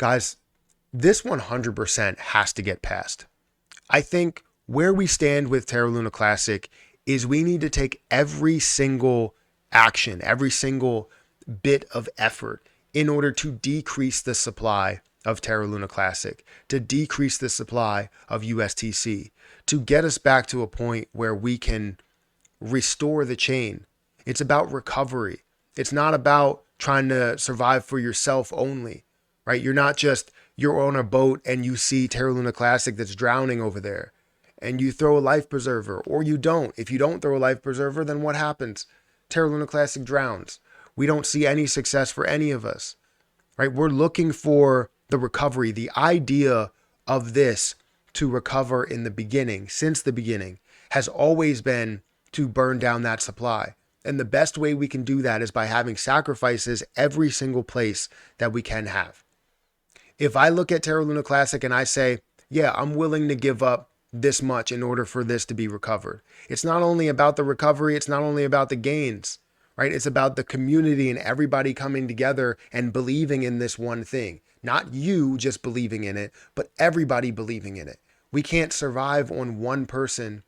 Guys, this 100% has to get passed. I think where we stand with Terra Luna Classic is we need to take every single action, every single bit of effort in order to decrease the supply of Terra Luna Classic, to decrease the supply of USTC, to get us back to a point where we can restore the chain. It's about recovery. It's not about trying to survive for yourself only, right? You're on a boat and you see Terra Luna Classic that's drowning over there and you throw a life preserver, or you don't. If you don't throw a life preserver, then what happens? Terra Luna Classic drowns. We don't see any success for any of us, right? We're looking for the recovery. The idea of this to recover in the beginning, since the beginning, has always been to burn down that supply. And the best way we can do that is by having sacrifices every single place that we can have. If I look at Terra Luna Classic and I say, yeah, I'm willing to give up this much in order for this to be recovered. It's not only about the recovery. It's not only about the gains, right? It's about the community and everybody coming together and believing in this one thing. Not you just believing in it, but everybody believing in it. We can't survive on one person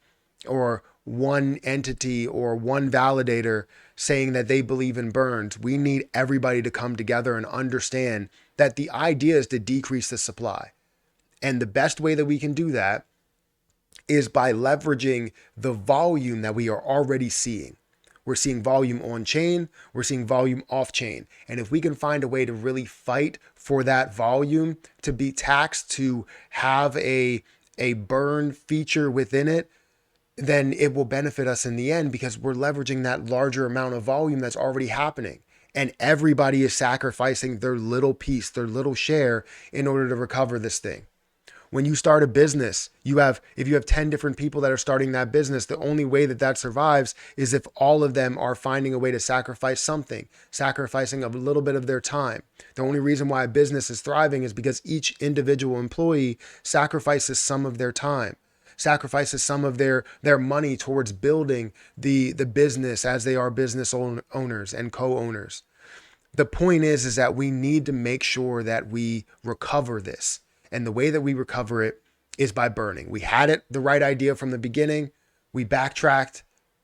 or one entity or one validator saying that they believe in burns. We need everybody to come together and understand that the idea is to decrease the supply. And the best way that we can do that is by leveraging the volume that we are already seeing. We're seeing volume on chain, we're seeing volume off chain. And if we can find a way to really fight for that volume to be taxed, to have a burn feature within it, then it will benefit us in the end because we're leveraging that larger amount of volume that's already happening. And everybody is sacrificing their little piece, their little share in order to recover this thing. When you start a business, if you have 10 different people that are starting that business, the only way that survives is if all of them are finding a way to sacrifice something, sacrificing a little bit of their time. The only reason why a business is thriving is because each individual employee sacrifices some of their time, sacrifices some of their money towards building the business as they are business owners and co-owners. The point is that we need to make sure that we recover this. And the way that we recover it is by burning. We had it, the right idea from the beginning. We backtracked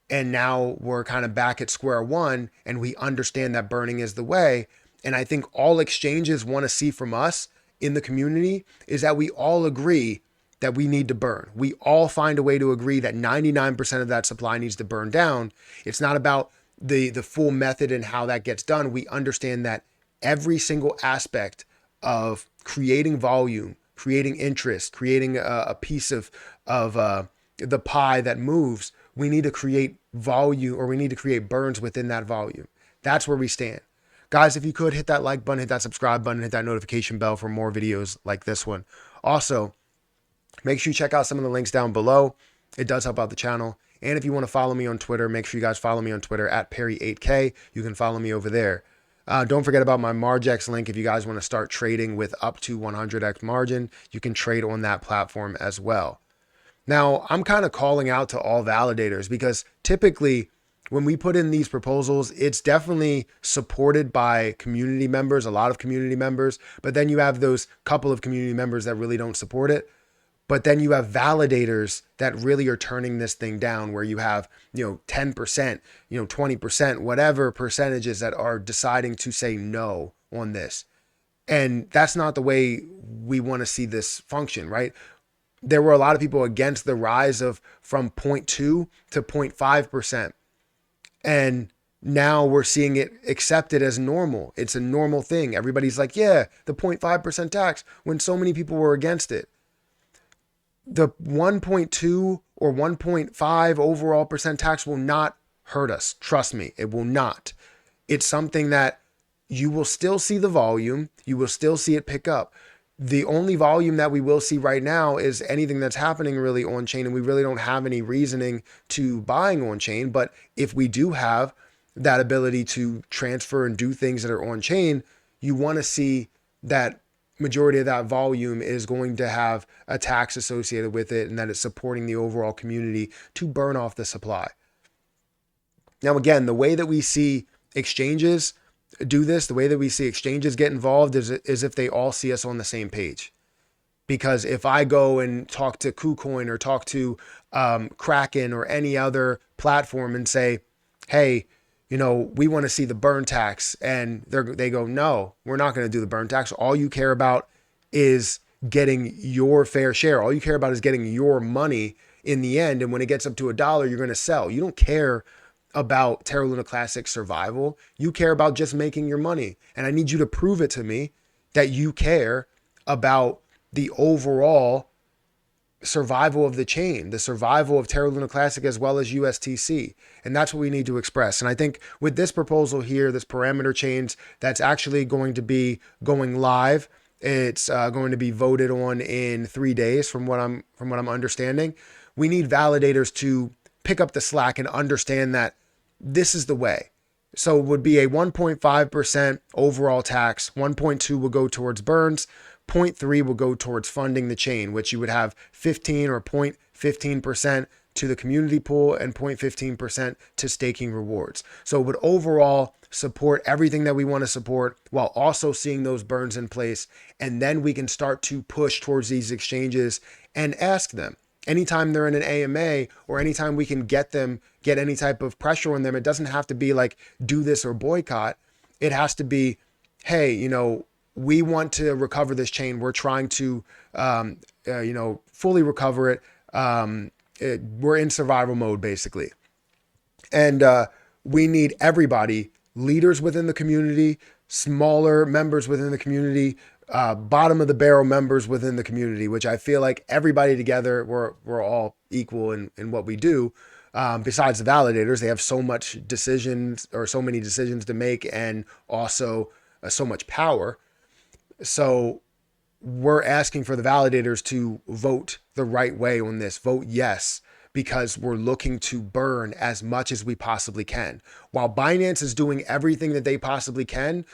and now we're kind of back at square one and we understand that burning is the way. And I think all exchanges want to see from us in the community is that we all agree that we need to burn. We all find a way to agree that 99% of that supply needs to burn down. It's not about the full method and how that gets done. We understand that every single aspect of creating volume, creating interest, creating a piece of the pie that moves, we need to create volume, or we need to create burns within that volume. That's where we stand. Guys, if you could hit that like button, hit that subscribe button, hit that notification bell for more videos like this one. Also, make sure you check out some of the links down below. It does help out the channel. And if you want to follow me on Twitter, make sure you guys follow me on Twitter at Perry8K. You can follow me over there. Don't forget about my Margex link. If you guys want to start trading with up to 100x margin, you can trade on that platform as well. Now, I'm kind of calling out to all validators because typically when we put in these proposals, it's definitely supported by community members, a lot of community members, but then you have those couple of community members that really don't support it. But then you have validators that really are turning this thing down, where you have, 10%, 20%, whatever percentages that are deciding to say no on this. And that's not the way we want to see this function, right? There were a lot of people against the rise of from 0.2 to 0.5%. And now we're seeing it accepted as normal. It's a normal thing. Everybody's like, yeah, the 0.5% tax, when so many people were against it. The 1.2 or 1.5 overall percent tax will not hurt us. Trust me, it will not. It's something that you will still see the volume. You will still see it pick up. The only volume that we will see right now is anything that's happening really on chain, and we really don't have any reasoning to buying on chain. But if we do have that ability to transfer and do things that are on chain, you want to see that majority of that volume is going to have a tax associated with it, and that it's supporting the overall community to burn off the supply. Now, again, the way that we see exchanges do this, the way that we see exchanges get involved is if they all see us on the same page. Because if I go and talk to KuCoin or talk to Kraken or any other platform and say, hey, we want to see the burn tax, and they go, no, we're not going to do the burn tax. All you care about is getting your fair share. All you care about is getting your money in the end. And when it gets up to $1, you're going to sell. You don't care about Terra Luna Classic survival. You care about just making your money. And I need you to prove it to me that you care about the overall survival of the chain, the survival of Terra Luna Classic as well as USTC. And that's what we need to express. And I think with this proposal here, this parameter change that's actually going to be going live, it's going to be voted on in 3 days from what I'm understanding. We need validators to pick up the slack and understand that this is the way. So it would be a 1.5% overall tax. 1.2 will go towards burns. 0.3 will go towards funding the chain, which you would have 15 or 0.15% to the community pool and 0.15% to staking rewards. So it would overall support everything that we want to support while also seeing those burns in place. And then we can start to push towards these exchanges and ask them. Anytime they're in an AMA or anytime we can get any type of pressure on them, it doesn't have to be like do this or boycott. It has to be, hey, we want to recover this chain. We're trying to, fully recover it. We're in survival mode, basically. And we need everybody, leaders within the community, smaller members within the community, bottom of the barrel members within the community, which I feel like everybody together, we're all equal in what we do. Besides the validators, they have so many decisions to make and also so much power. So we're asking for the validators to vote the right way on this, vote yes, because we're looking to burn as much as we possibly can. While Binance is doing everything that they possibly can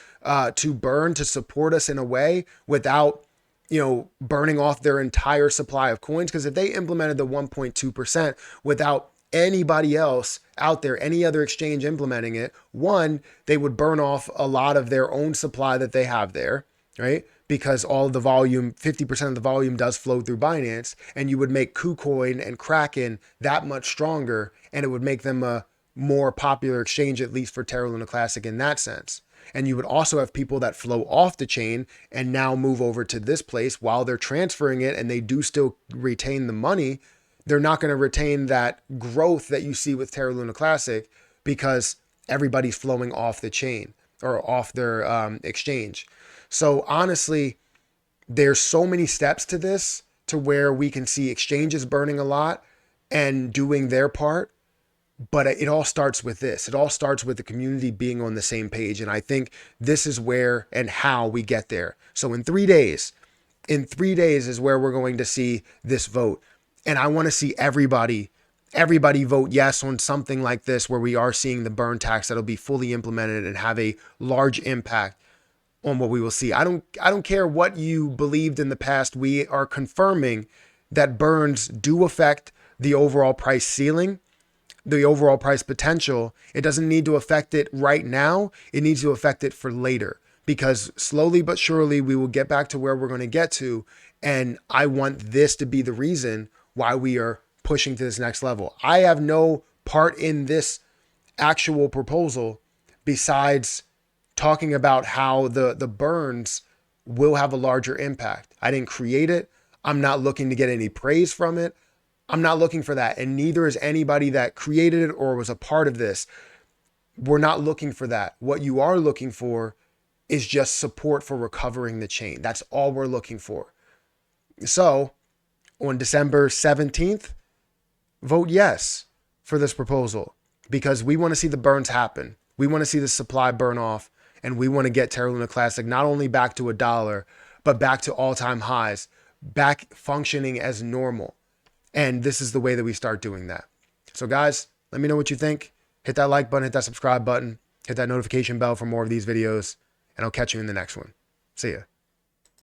to burn, to support us in a way without, burning off their entire supply of coins. Because if they implemented the 1.2% without anybody else out there, any other exchange implementing it, one, they would burn off a lot of their own supply that they have there, right? Because all of the volume, 50% of the volume does flow through Binance, and you would make KuCoin and Kraken that much stronger, and it would make them a more popular exchange, at least for Terra Luna Classic in that sense. And you would also have people that flow off the chain and now move over to this place while they're transferring it, and they do still retain the money. They're not going to retain that growth that you see with Terra Luna Classic because everybody's flowing off the chain or off their exchange. So honestly, there's so many steps to this to where we can see exchanges burning a lot and doing their part. But it all starts with this. It all starts with the community being on the same page. And I think this is where and how we get there. So in 3 days is where we're going to see this vote. And I want to see everybody vote yes on something like this, where we are seeing the burn tax that'll be fully implemented and have a large impact on what we will see. I don't care what you believed in the past. We are confirming that burns do affect the overall price ceiling, the overall price potential. It doesn't need to affect it right now. It needs to affect it for later, because slowly but surely we will get back to where we're going to get to. And I want this to be the reason why we are pushing to this next level. I have no part in this actual proposal besides talking about how the burns will have a larger impact. I didn't create it. I'm not looking to get any praise from it. I'm not looking for that. And neither is anybody that created it or was a part of this. We're not looking for that. What you are looking for is just support for recovering the chain. That's all we're looking for. So on December 17th, vote yes for this proposal, because we want to see the burns happen. We want to see the supply burn off. And we want to get Terra Luna Classic not only back to $1, but back to all-time highs, back functioning as normal. And this is the way that we start doing that. So guys, let me know what you think. Hit that like button, hit that subscribe button, hit that notification bell for more of these videos, and I'll catch you in the next one. See ya.